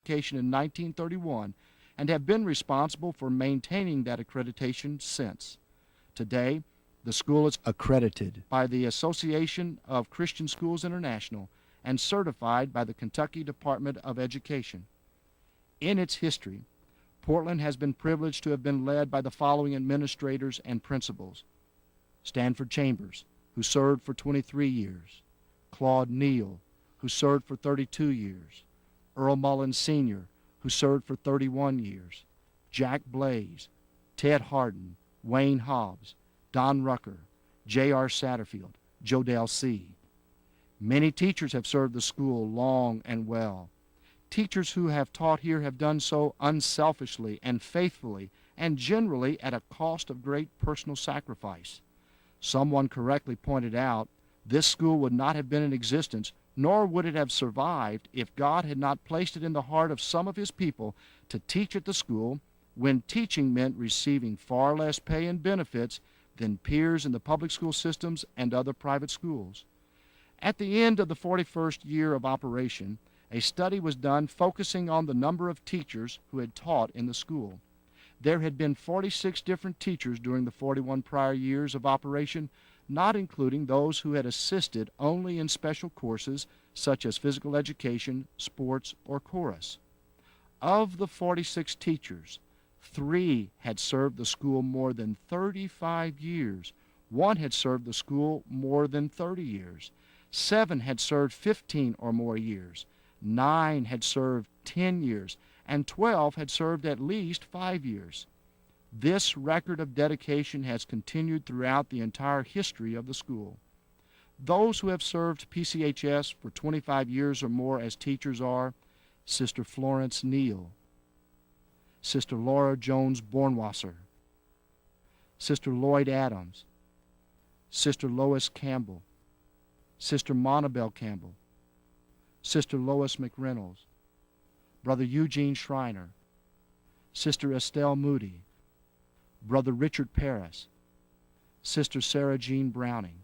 Education in 1931 and have been responsible for maintaining that accreditation since. Today, the school is accredited by the Association of Christian Schools International and certified by the Kentucky Department of Education. In its history, Portland has been privileged to have been led by the following administrators and principals: Stanford Chambers, who served for 23 years; Claude Neal, who served for 32 years; Earl Mullins Sr., who served for 31 years; Jack Blaze, Ted Hardin, Wayne Hobbs, Don Rucker, J.R. Satterfield, Joe Del C. Many teachers have served the school long and well. Teachers who have taught here have done so unselfishly and faithfully, and generally at a cost of great personal sacrifice. Someone correctly pointed out, this school would not have been in existence, nor would it have survived, if God had not placed it in the heart of some of his people to teach at the school, when teaching meant receiving far less pay and benefits than peers in the public school systems and other private schools. At the end of the 41st year of operation, a study was done focusing on the number of teachers who had taught in the school. There had been 46 different teachers during the 41 prior years of operation, not including those who had assisted only in special courses such as physical education, sports, or chorus. Of the 46 teachers, 3 had served the school more than 35 years. 1 had served the school more than 30 years. 7 had served 15 or more years. 9 had served 10 years, and 12 had served at least 5 years. This record of dedication has continued throughout the entire history of the school. Those who have served PCHS for 25 years or more as teachers are Sister Florence Neal, Sister Laura Jones Bornwasser, Sister Lloyd Adams, Sister Lois Campbell, Sister Monabel Campbell, Sister Lois McReynolds, Brother Eugene Schreiner, Sister Estelle Moody, Brother Richard Paris, Sister Sarah Jean Browning.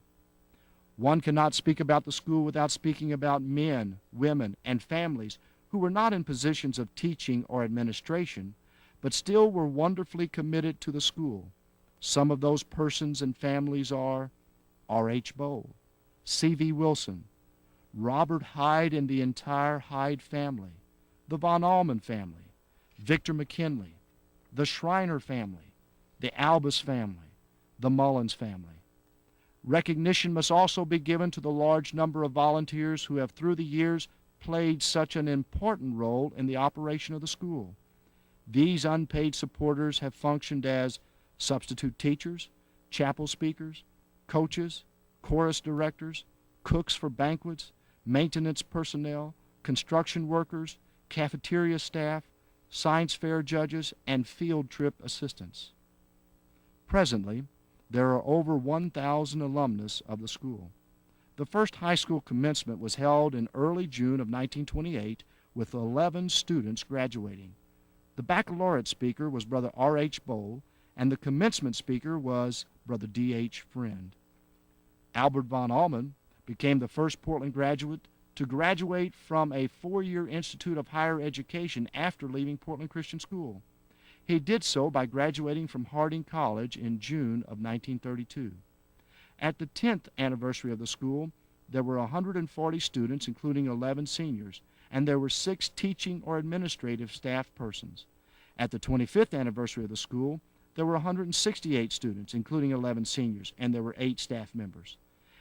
One cannot speak about the school without speaking about men, women, and families who were not in positions of teaching or administration, but still were wonderfully committed to the school. Some of those persons and families are R.H. Bowl, C.V. Wilson, Robert Hyde and the entire Hyde family, the Von Allman family, Victor McKinley, the Schreiner family, the Albus family, the Mullins family. Recognition must also be given to the large number of volunteers who have through the years played such an important role in the operation of the school. These unpaid supporters have functioned as substitute teachers, chapel speakers, coaches, chorus directors, cooks for banquets, maintenance personnel, construction workers, cafeteria staff, science fair judges, and field trip assistants. Presently, there are over 1,000 alumnus of the school. The first high school commencement was held in early June of 1928 with 11 students graduating. The baccalaureate speaker was Brother R.H. Bowl, and the commencement speaker was Brother D.H. Friend. Albert Von Allman became the first Portland graduate to graduate from a 4-year Institute of Higher Education after leaving Portland Christian School. He did so by graduating from Harding College in June of 1932. At the 10th anniversary of the school, there were 140 students, including 11 seniors, and there were 6 teaching or administrative staff persons. At the 25th anniversary of the school, there were 168 students, including 11 seniors, and there were 8 staff members.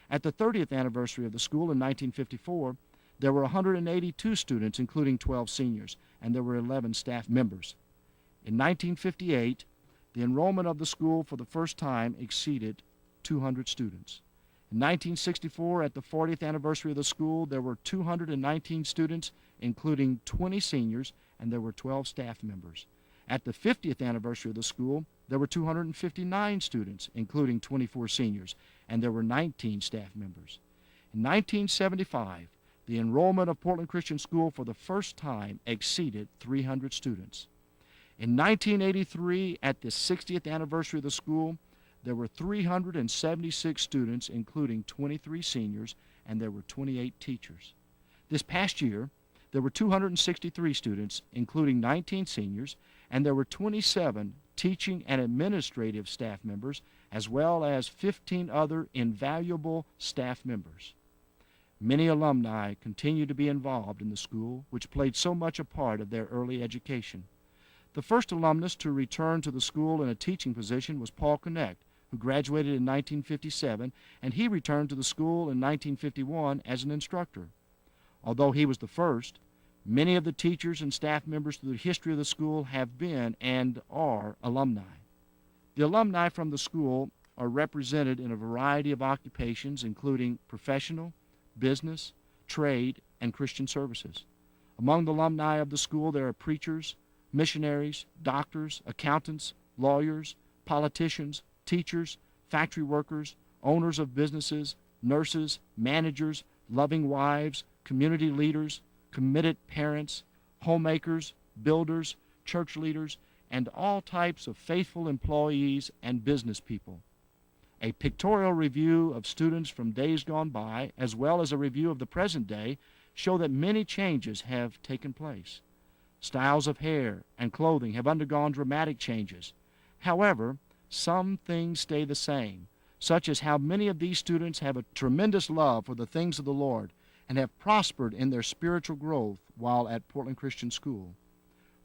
At the 30th anniversary of the school in 1954, there were 182 students, including 12 seniors, and there were 11 staff members. In 1958, the enrollment of the school for the first time exceeded 200 students. In 1964, at the 40th anniversary of the school, there were 219 students, including 20 seniors, and there were 12 staff members. At the 50th anniversary of the school, there were 259 students, including 24 seniors, and there were 19 staff members. In 1975, the enrollment of Portland Christian School for the first time exceeded 300 students. In 1983, at the 60th anniversary of the school, there were 376 students, including 23 seniors, and there were 28 teachers. This past year, There were 263 students, including 19 seniors, and there were 27 teaching and administrative staff members, as well as 15 other invaluable staff members. Many alumni continue to be involved in the school, which played so much a part of their early education. The first alumnus to return to the school in a teaching position was Paul Connect, who graduated in 1957, and he returned to the school in 1951 as an instructor. Although he was the first, many of the teachers and staff members through the history of the school have been and are alumni. The alumni from the school are represented in a variety of occupations, including professional, business, trade, and Christian services. Among the alumni of the school there are preachers, missionaries, doctors, accountants, lawyers, politicians, teachers, factory workers, owners of businesses, nurses, managers, loving wives, community leaders, committed parents, homemakers, builders, church leaders, and all types of faithful employees and business people. A pictorial review of students from days gone by, as well as a review of the present day, show that many changes have taken place. Styles of hair and clothing have undergone dramatic changes. However, some things stay the same, such as how many of these students have a tremendous love for the things of the Lord and have prospered in their spiritual growth while at Portland Christian School.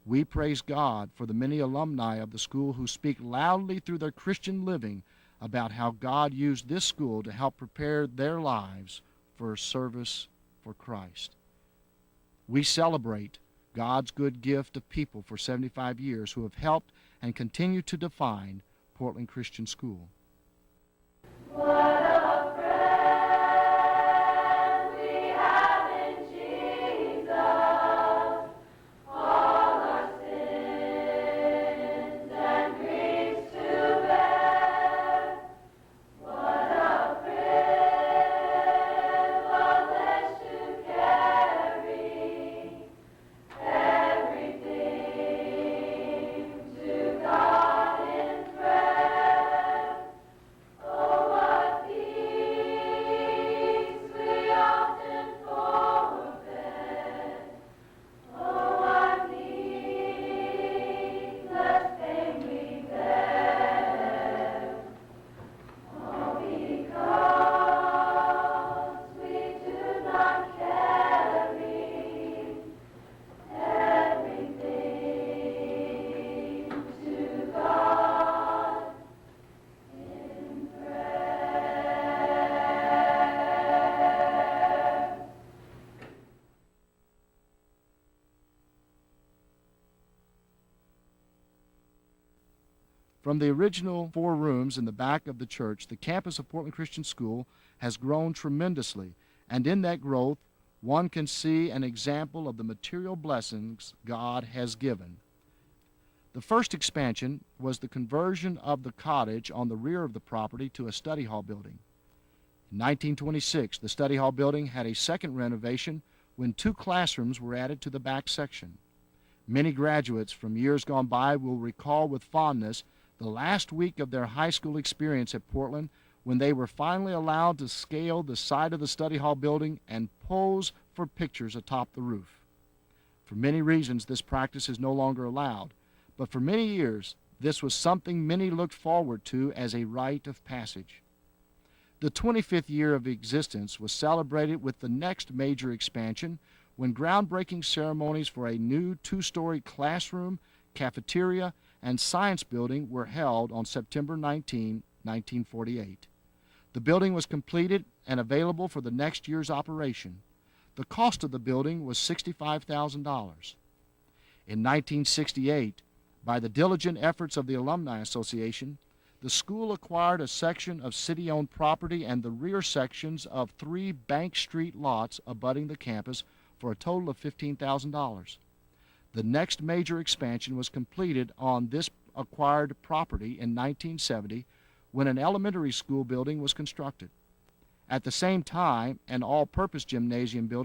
We praise God for the many alumni of the school who speak loudly through their Christian living about how God used this school to help prepare their lives for service for Christ. We celebrate God's good gift of people for 75 years who have helped and continue to define Portland Christian School. What a friend we have in Jesus, all our sins and griefs to bear. What a privilege to carry everything to God in prayer. Oh, what peace we often forfeit. Oh, what needless pain we bear. All because we do not carry everything to God in prayer. From the original 4 rooms in the back of the church, the campus of Portland Christian School has grown tremendously, and in that growth, one can see an example of the material blessings God has given. The first expansion was the conversion of the cottage on the rear of the property to a study hall building. In 1926, the study hall building had a second renovation when 2 classrooms were added to the back section. Many graduates from years gone by will recall with fondness the last week of their high school experience at Portland when they were finally allowed to scale the side of the study hall building and pose for pictures atop the roof. For many reasons, this practice is no longer allowed, but for many years, this was something many looked forward to as a rite of passage. The 25th year of existence was celebrated with the next major expansion when groundbreaking ceremonies for a new 2-story classroom, cafeteria, and science building were held on September 19, 1948. The building was completed and available for the next year's operation. The cost of the building was $65,000. In 1968, by the diligent efforts of the Alumni Association, the school acquired a section of city-owned property and the rear sections of 3 Bank Street lots abutting the campus for a total of $15,000. The next major expansion was completed on this acquired property in 1970 when an elementary school building was constructed. At the same time, an all-purpose gymnasium building